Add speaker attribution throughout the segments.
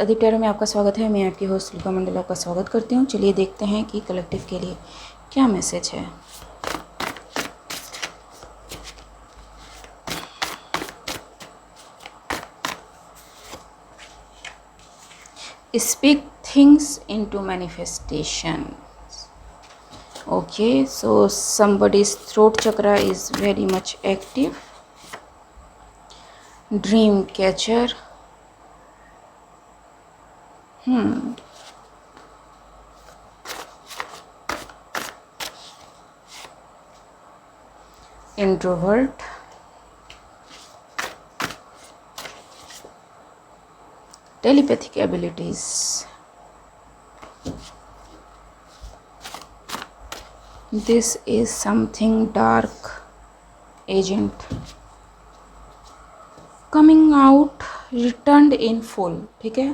Speaker 1: Adeep tarot में आपका स्वागत है। मैं आपकी होस्ट लिका मंडल आपका स्वागत करती हूँ। चलिए देखते हैं कि कलेक्टिव के लिए क्या मैसेज है। Speak things into manifestation. Okay, so somebody's throat chakra is very much active. Dream catcher. Introvert. Telepathic abilities. This is something dark agent coming out returned in full. ठीक है,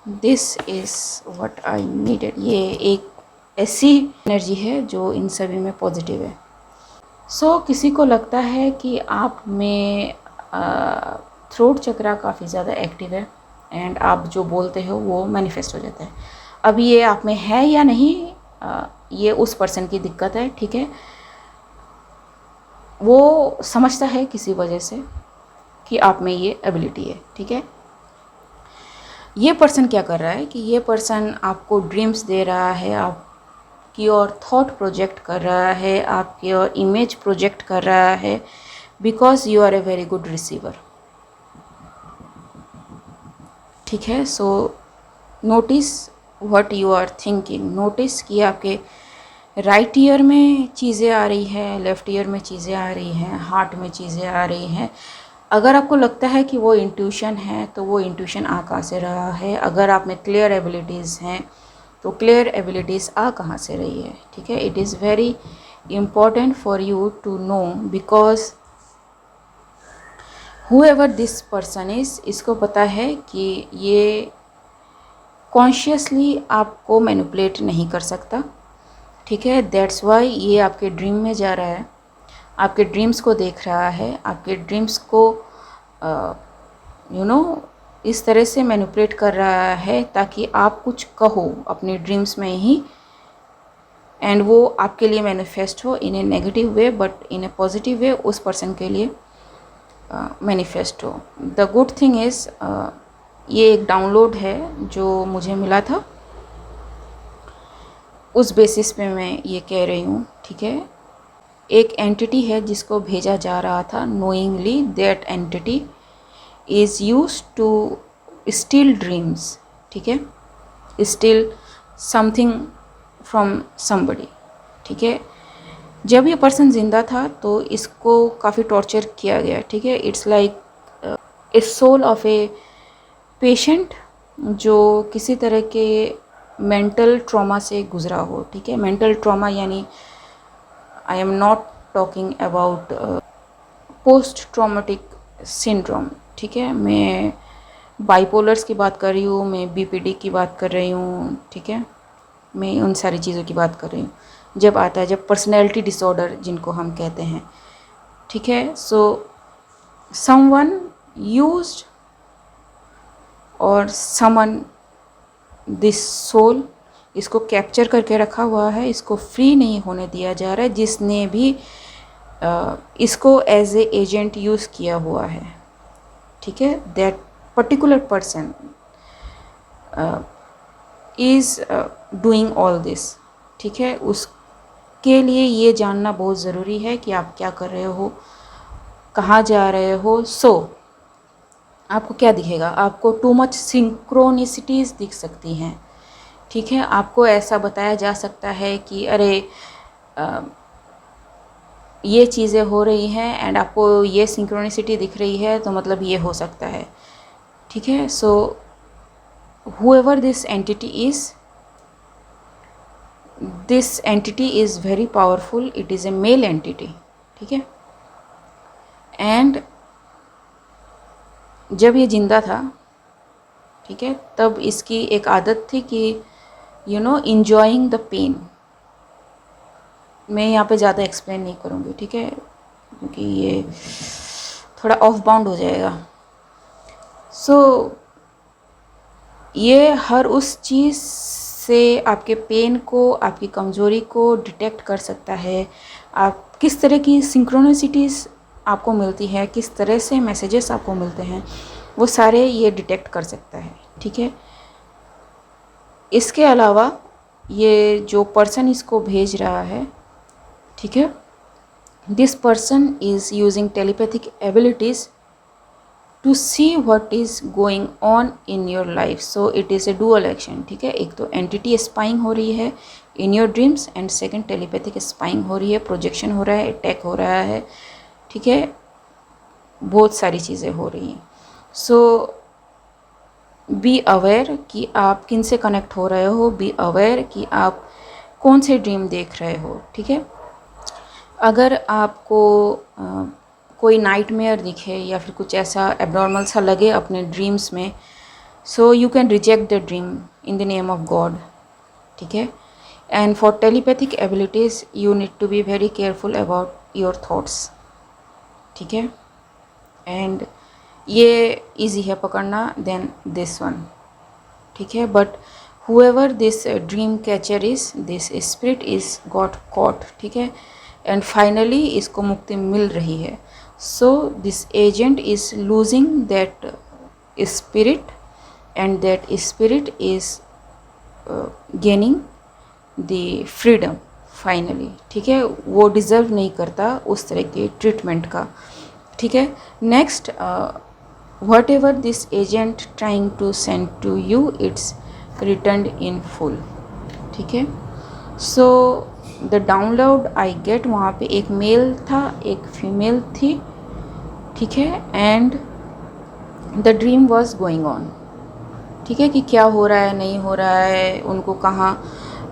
Speaker 1: this is what I needed. ये एक ऐसी energy है जो इन सभी में positive है। सो किसी को लगता है कि आप में थ्रोट चक्रा काफ़ी ज़्यादा एक्टिव है एंड आप जो बोलते हो वो मैनिफेस्ट हो जाता है। अब ये आप में है या नहीं, ये उस पर्सन की दिक्कत है। ठीक है, वो समझता है किसी वजह से कि आप में ये एबिलिटी है। ठीक है, ये पर्सन क्या कर रहा है कि ये पर्सन आपको ड्रीम्स दे रहा है, आपकी और थॉट प्रोजेक्ट कर रहा है, आपकी और इमेज प्रोजेक्ट कर रहा है, because you are a very good receiver. ठीक है, so notice what you are thinking. Notice कि आपके राइट ईयर में चीज़ें आ रही हैं, लेफ़्ट ईयर में चीज़ें आ रही हैं, हार्ट में चीज़ें आ रही हैं। अगर आपको लगता है कि वो इंट्यूशन है तो वो इंट्यूशन आ कहाँ से रहा है। अगर आप में क्लियर एबिलिटीज़ हैं तो क्लियर एबिलिटीज़ आ कहाँ से रही है। ठीक है, it is very important for you to know, because whoever this person is, इसको पता है कि ये कॉन्शियसली आपको मैनिपुलेट नहीं कर सकता। ठीक है, दैट्स वाई ये आपके ड्रीम में जा रहा है, आपके ड्रीम्स को देख रहा है, आपके ड्रीम्स को इस तरह से मैनिपुलेट कर रहा है ताकि आप कुछ कहो अपने ड्रीम्स में ही, एंड वो आपके लिए मैनिफेस्ट हो in a negative way, but in a positive way उस पर्सन के लिए मैनिफेस्ट हो। द गुड थिंग इज़, ये एक डाउनलोड है जो मुझे मिला था, उस बेसिस पे मैं ये कह रही हूँ। ठीक है, एक एंटिटी है जिसको भेजा जा रहा था, knowingly that entity is used to steal dreams. ठीक है, स्टील समथिंग फ्रॉम समबडी। ठीक है, जब ये पर्सन ज़िंदा था तो इसको काफ़ी टॉर्चर किया गया। ठीक है, it's like a soul of a patient जो किसी तरह के मेंटल ट्रॉमा से गुज़रा हो। ठीक है, मेंटल ट्रॉमा यानी आई am not talking about post traumatic syndrome. ठीक है, मैं बाइपोलर्स की बात कर रही हूँ, मैं बीपीडी की बात कर रही हूँ। ठीक है, मैं उन सारी चीज़ों की बात कर रही हूँ जब आता है, जब पर्सनैलिटी डिसऑर्डर जिनको हम कहते हैं। ठीक है, सो समवन यूज्ड और समवन दिस सोल, इसको कैप्चर करके रखा हुआ है, इसको फ्री नहीं होने दिया जा रहा है। जिसने भी इसको एज ए एजेंट यूज़ किया हुआ है, ठीक है, that particular person is doing all this. ठीक है, उसके लिए ये जानना बहुत ज़रूरी है कि आप क्या कर रहे हो, कहाँ जा रहे हो। आपको क्या दिखेगा? आपको टू मच सिंक्रोनिसिटीज़ दिख सकती हैं। ठीक है, आपको ऐसा बताया जा सकता है कि अरे ये चीज़ें हो रही हैं एंड आपको ये सिंक्रोनिसिटी दिख रही है तो मतलब ये हो सकता है। ठीक है, सो whoever this entity is very powerful. It is a male entity. ठीक है, एंड जब ये जिंदा था, ठीक है, तब इसकी एक आदत थी कि enjoying the pain। मैं यहाँ पे ज़्यादा एक्सप्लेन नहीं करूँगी। ठीक है, क्योंकि ये थोड़ा ऑफ बाउंड हो जाएगा। सो ये हर उस चीज़ से आपके पेन को, आपकी कमज़ोरी को डिटेक्ट कर सकता है। आप किस तरह की सिंक्रोनिसिटीज़ आपको मिलती है, किस तरह से मैसेजेस आपको मिलते हैं, वो सारे ये डिटेक्ट कर सकता है, ठीक है। इसके अलावा ये जो पर्सन इसको भेज रहा है, ठीक है, this person is using telepathic abilities to see what is going on in your life. So it is a dual action, ठीक है। एक तो एंटिटी स्पाइंग हो रही है in your dreams and second telepathic spying हो रही है, प्रोजेक्शन हो रहा है, अटैक हो रहा है, ठीक है। बहुत सारी चीज़ें हो रही हैं। सो बी अवेयर कि आप किन से कनेक्ट हो रहे हो, बी अवेयर कि आप कौन से ड्रीम देख रहे हो, ठीक है। अगर आपको कोई नाइटमेयर दिखे या फिर कुछ ऐसा एबनॉर्मल सा लगे अपने ड्रीम्स में, so you can reject the dream in the name of God, ठीक है। And for telepathic abilities you need to be very careful about your thoughts, ठीक है। एंड ये इजी है पकड़ना देन दिस वन, ठीक है। But whoever this dream catcher is, this spirit is got caught, ठीक है। एंड फाइनली इसको मुक्ति मिल रही है। So this agent is losing that spirit and that spirit is gaining the freedom finally, ठीक है। वो डिज़र्व नहीं करता उस तरह के ट्रीटमेंट का, ठीक है। Next, whatever this agent trying to send to you, it's return in full, ठीक है। So the download I get, वहाँ पे एक मेल था, एक फीमेल थी, ठीक है। And the dream was going on, ठीक है, कि क्या हो रहा है नहीं हो रहा है, उनको कहाँ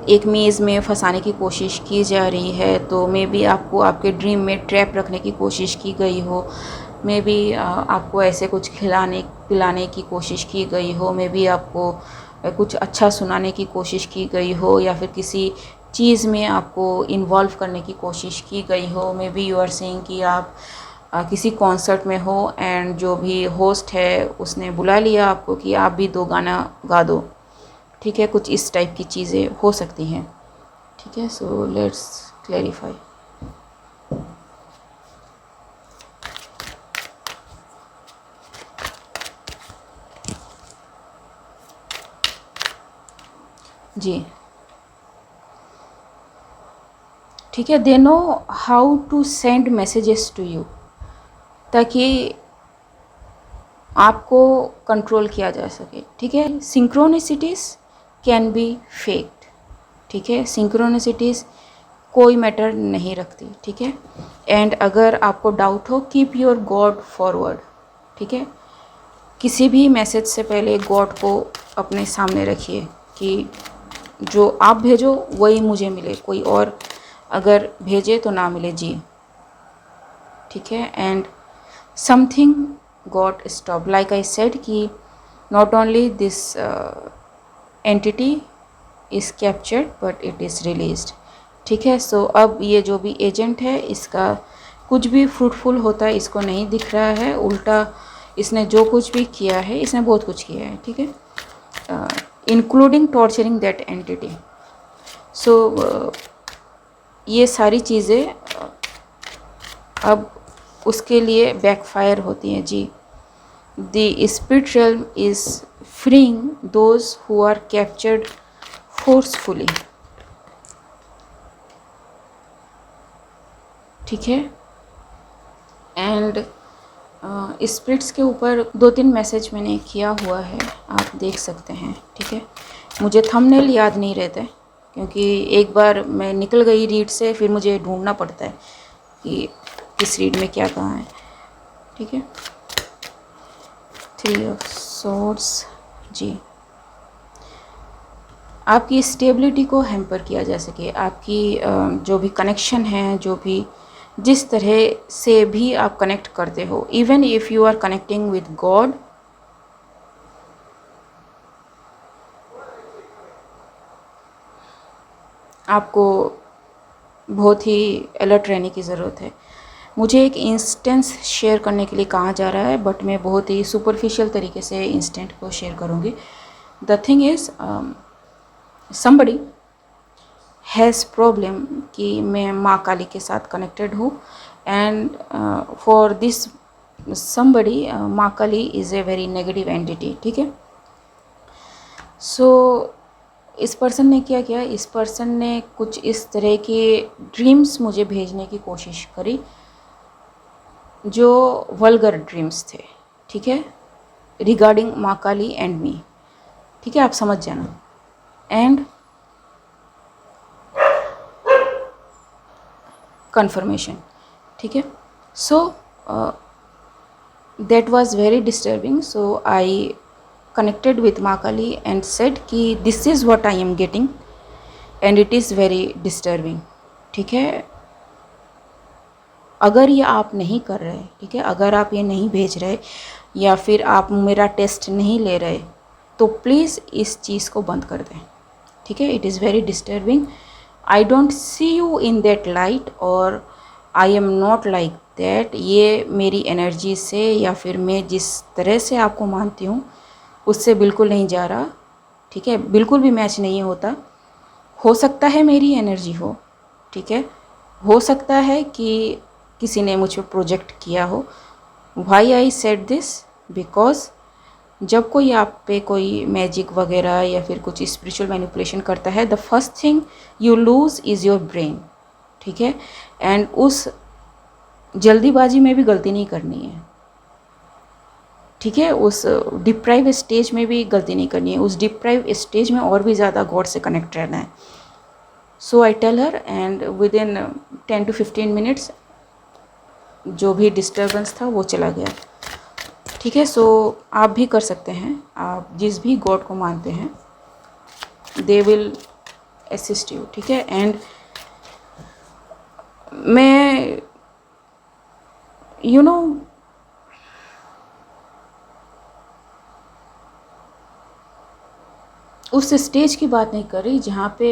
Speaker 1: एक मेज़ में फंसाने की कोशिश की जा रही है। तो मे बी आपको आपके ड्रीम में ट्रैप रखने की कोशिश की गई हो, मे बी आपको ऐसे कुछ खिलाने पिलाने की कोशिश की गई हो, मे बी आपको कुछ अच्छा सुनाने की कोशिश की गई हो, या फिर किसी चीज़ में आपको इन्वॉल्व करने की कोशिश की गई हो। Maybe you are saying कि आप किसी कॉन्सर्ट में हो एंड जो भी होस्ट है उसने बुला लिया आपको कि आप भी 2 गाना गा दो, ठीक है। कुछ इस टाइप की चीज़ें हो सकती हैं, ठीक है। So let's clarify. जी, ठीक है। They know how to send messages to you, ताकि आपको कंट्रोल किया जा सके, ठीक है। सिंक्रोनिसिटीज़ कैन बी फेक्ड, ठीक है। सिंक्रोनिसिटीज़ कोई मैटर नहीं रखती, ठीक है। एंड अगर आपको डाउट हो, कीप योर गॉड फॉरवर्ड, ठीक है। किसी भी मैसेज से पहले गॉड को अपने सामने रखिए कि जो आप भेजो वही मुझे मिले, कोई और अगर भेजे तो ना मिले, जी, ठीक है। And something got stop, like I said कि not only this entity is captured but it is released, ठीक है। सो अब ये जो भी एजेंट है इसका कुछ भी फ्रूटफुल होता है इसको नहीं दिख रहा है, उल्टा इसने जो कुछ भी किया है, इसने बहुत कुछ किया है, ठीक है, including torturing that entity. So ये सारी चीज़ें अब उसके लिए बैकफायर होती हैं, जी। द स्पिरिट realm इज freeing those who are captured forcefully, ठीक है। एंड स्पिरिट्स के ऊपर 2-3 मैसेज मैंने किया हुआ है, आप देख सकते हैं, ठीक है। मुझे थंबनेल याद नहीं रहते क्योंकि एक बार मैं निकल गई रीड से, फिर मुझे ढूंढना पड़ता है कि किस रीड में क्या कहाँ है, ठीक है। 3 ऑफ सॉर्ड्स, जी। आपकी स्टेबिलिटी को हैम्पर किया जा सके, आपकी जो भी कनेक्शन है, जो भी जिस तरह से भी आप कनेक्ट करते हो, even if you are connecting with God, आपको बहुत ही अलर्ट रहने की ज़रूरत है। मुझे एक इंस्टेंस शेयर करने के लिए कहा जा रहा है, बट मैं बहुत ही सुपरफिशियल तरीके से इंस्टेंट को शेयर करूँगी। The thing is somebody has problem कि मैं माँ काली के साथ कनेक्टेड हूँ, एंड फॉर दिस somebody माँ Kali is a very negative entity, ठीक है। सो इस पर्सन ने क्या किया, इस पर्सन ने कुछ इस तरह के ड्रीम्स मुझे भेजने की कोशिश करी जो वल्गर ड्रीम्स थे, ठीक है, रिगार्डिंग माँ काली एंड मी, ठीक है, आप समझ जाना। एंड confirmation, ठीक है। सो that was very disturbing, so I connected with माँ काली and said कि this is what I am getting and it is very disturbing, ठीक है। अगर ये आप नहीं कर रहे, ठीक है, अगर आप ये नहीं भेज रहे या फिर आप मेरा टेस्ट नहीं ले रहे, तो प्लीज़ इस चीज़ को बंद कर दें, ठीक है। It is very disturbing, I don't see you in that light और I am not like that. ये मेरी एनर्जी से या फिर मैं जिस तरह से आपको मानती हूँ उससे बिल्कुल नहीं जा रहा, ठीक है, बिल्कुल भी मैच नहीं होता। हो सकता है मेरी एनर्जी हो, ठीक है, हो सकता है कि किसी ने मुझ पर प्रोजेक्ट किया हो। Why I said this, because जब कोई आप पे कोई मैजिक वगैरह या फिर कुछ स्पिरिचुअल मैनिपुलेशन करता है, the first thing you lose is your brain, ठीक है। एंड उस जल्दीबाजी में भी गलती नहीं करनी है, ठीक है, उस डिप्राइव स्टेज में भी गलती नहीं करनी है, उस डिप्राइव स्टेज में और भी ज़्यादा गॉड से कनेक्ट रहना है। So I tell her and within 10 to 15 minutes जो भी डिस्टर्बेंस था वो चला गया, ठीक है। सो आप भी कर सकते हैं, आप जिस भी गॉड को मानते हैं, दे विल असिस्ट यू, ठीक है। एंड मैं यू नो उस स्टेज की बात नहीं कर रही जहाँ पे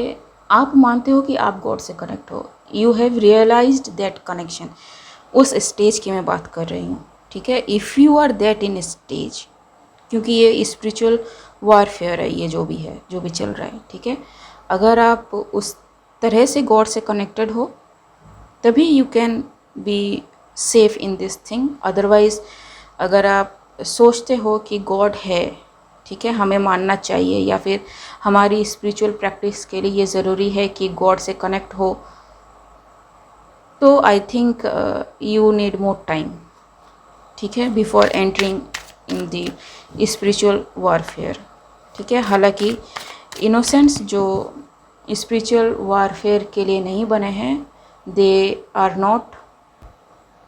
Speaker 1: आप मानते हो कि आप गॉड से कनेक्ट हो, you have realized that connection, उस स्टेज की मैं बात कर रही हूँ, ठीक है। If you are that in stage, क्योंकि ये स्पिरिचुअल वॉरफेयर है, ये जो भी है, जो भी चल रहा है, ठीक है, अगर आप उस तरह से गॉड से कनेक्टेड हो तभी you can be safe in this thing. Otherwise अगर आप सोचते हो कि गॉड है, ठीक है, हमें मानना चाहिए या फिर हमारी स्पिरिचुअल प्रैक्टिस के लिए ये ज़रूरी है कि गॉड से कनेक्ट हो, तो I think you need more time, ठीक है, before entering in the spiritual warfare, ठीक है। हालांकि इनोसेंट्स जो स्पिरिचुअल वॉरफेयर के लिए नहीं बने हैं, they are not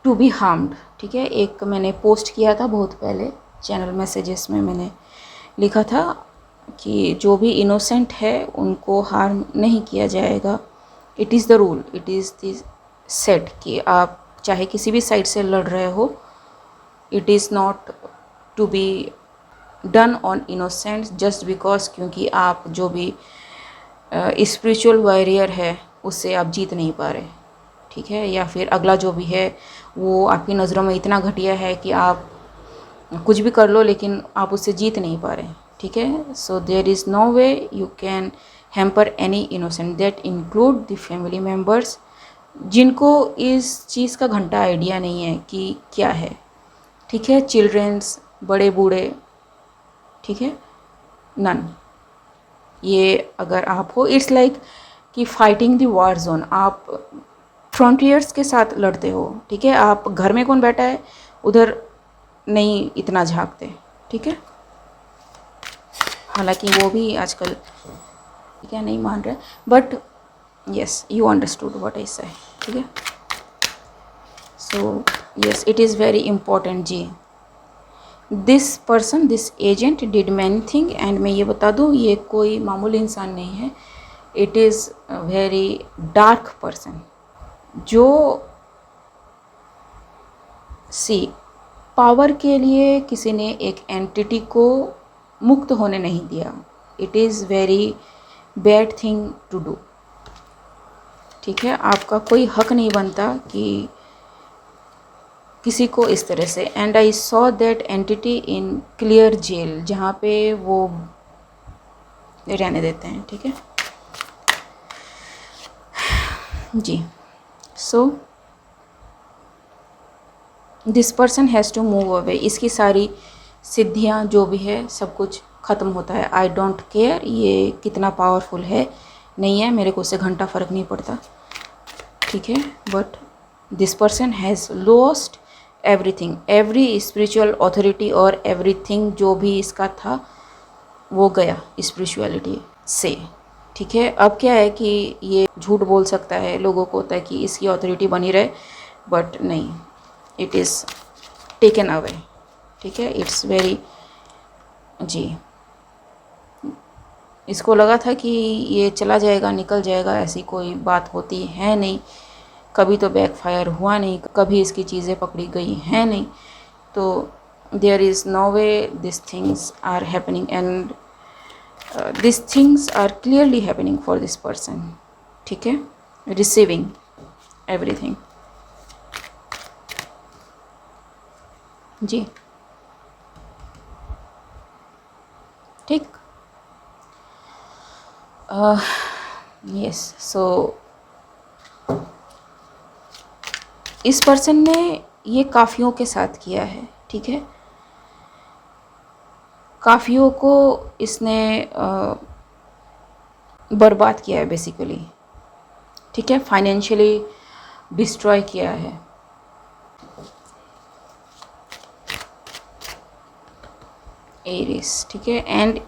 Speaker 1: to be harmed, ठीक है। एक मैंने पोस्ट किया था बहुत पहले चैनल मैसेजेस में, मैंने लिखा था कि जो भी इनोसेंट है उनको हार्म नहीं किया जाएगा। It is the rule, it is the set कि आप चाहे किसी भी साइड से लड़ रहे हो, it is not to be done on innocents just because, क्योंकि आप जो भी स्पिरिचुअल वॉरियर है उससे आप जीत नहीं पा रहे, ठीक है, या फिर अगला जो भी है वो आपकी नज़रों में इतना घटिया है कि आप कुछ भी कर लो लेकिन आप उससे जीत नहीं पा रहे, ठीक है। So there is no way you can hamper any innocent, that include the family members जिनको इस चीज़ का घंटा आइडिया नहीं है कि क्या है, ठीक है, चिल्ड्रेंस, बड़े बूढ़े, ठीक है, नन। ये अगर आप हो, इट्स लाइक कि फाइटिंग द वॉर जोन, आप फ्रंटियर्स के साथ लड़ते हो, ठीक है। आप घर में कौन बैठा है उधर नहीं इतना झांकते, ठीक है। हालांकि वो भी आजकल क्या नहीं मान रहे, but yes you understood what I say, ठीक है। So yes it is very important जी। This person, this agent did many thing, and मैं ये बता दूँ ये कोई मामूली इंसान नहीं है, it is very dark person जो सी पावर के लिए किसी ने एक एंटिटी को मुक्त होने नहीं दिया। It is very bad thing to do, ठीक है। आपका कोई हक नहीं बनता कि किसी को इस तरह से। And I saw that entity in clear jail, जहाँ पे वो रहने देते हैं, ठीक है जी। So this person has to move away, इसकी सारी सिद्धियाँ जो भी है सब कुछ ख़त्म होता है। आई डोंट केयर ये कितना पावरफुल है नहीं है, मेरे को उससे घंटा फ़र्क नहीं पड़ता, ठीक है। But this person has lost everything, every spiritual authority और एवरीथिंग जो भी इसका था वो गया स्पिरिचुअलिटी से, ठीक है। अब क्या है कि ये झूठ बोल सकता है लोगों को ताकि इसकी अथॉरिटी बनी रहे, बट नहीं, इट इज़ टेकन अवे, ठीक है। इट्स वेरी जी, इसको लगा था कि ये चला जाएगा निकल जाएगा, ऐसी कोई बात होती है नहीं, कभी तो बैकफायर हुआ नहीं, कभी इसकी चीज़ें पकड़ी गई हैं नहीं, तो there is no way this things are happening and this things are clearly happening for this person, ठीक है। रिसीविंग एवरीथिंग जी, ठीक। यस, सो इस पर्सन ने ये काफियों के साथ किया है, ठीक है। काफियों को इसने बर्बाद किया है बेसिकली, ठीक है, फाइनेंशियली डिस्ट्रॉय किया है। एरिस, ठीक है। एंड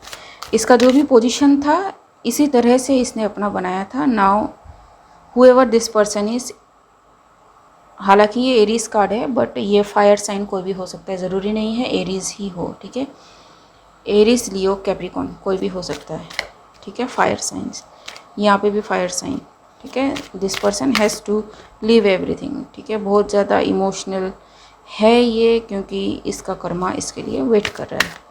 Speaker 1: इसका जो भी पोजीशन था इसी तरह से इसने अपना बनाया था। Now whoever this person is, हालांकि ये एरीज कार्ड है बट ये फायर साइन कोई भी हो सकता है, ज़रूरी नहीं है एरीज ही हो, ठीक है। एरीज, लियो, कैप्रिकॉन कोई भी हो सकता है, ठीक है। फायर साइंस, यहाँ पे भी फायर साइन, ठीक है। This person has to leave everything, ठीक है। बहुत ज़्यादा इमोशनल है ये क्योंकि इसका कर्मा इसके लिए वेट कर रहा है।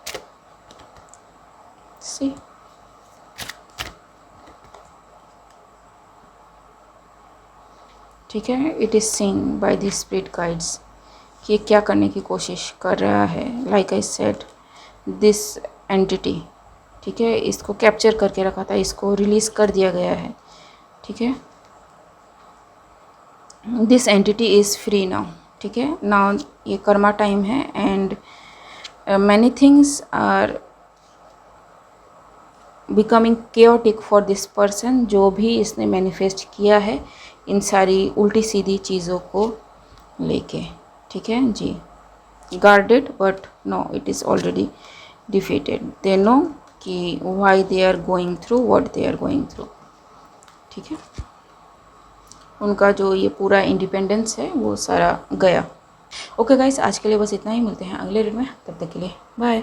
Speaker 1: सी ठीक है, it is scene by the spirit guides कि ये क्या करने की कोशिश कर रहा है। Like I said this entity, ठीक है, इसको कैप्चर करके रखा था, इसको रिलीज़ कर दिया गया है, ठीक है। This entity is free now, ठीक है। नाउ ये कर्मा टाइम है and many things are becoming chaotic for this person. जो भी इसने मैनिफेस्ट किया है इन सारी उल्टी सीधी चीज़ों को लेके, ठीक है जी। Guarded but no, it is already defeated. They know कि why they are going through what they are going through, ठीक है। उनका जो ये पूरा इंडिपेंडेंस है वो सारा गया। ओके गाइस, आज के लिए बस इतना ही, मिलते हैं अगले रीड में, तब तक के लिए बाय।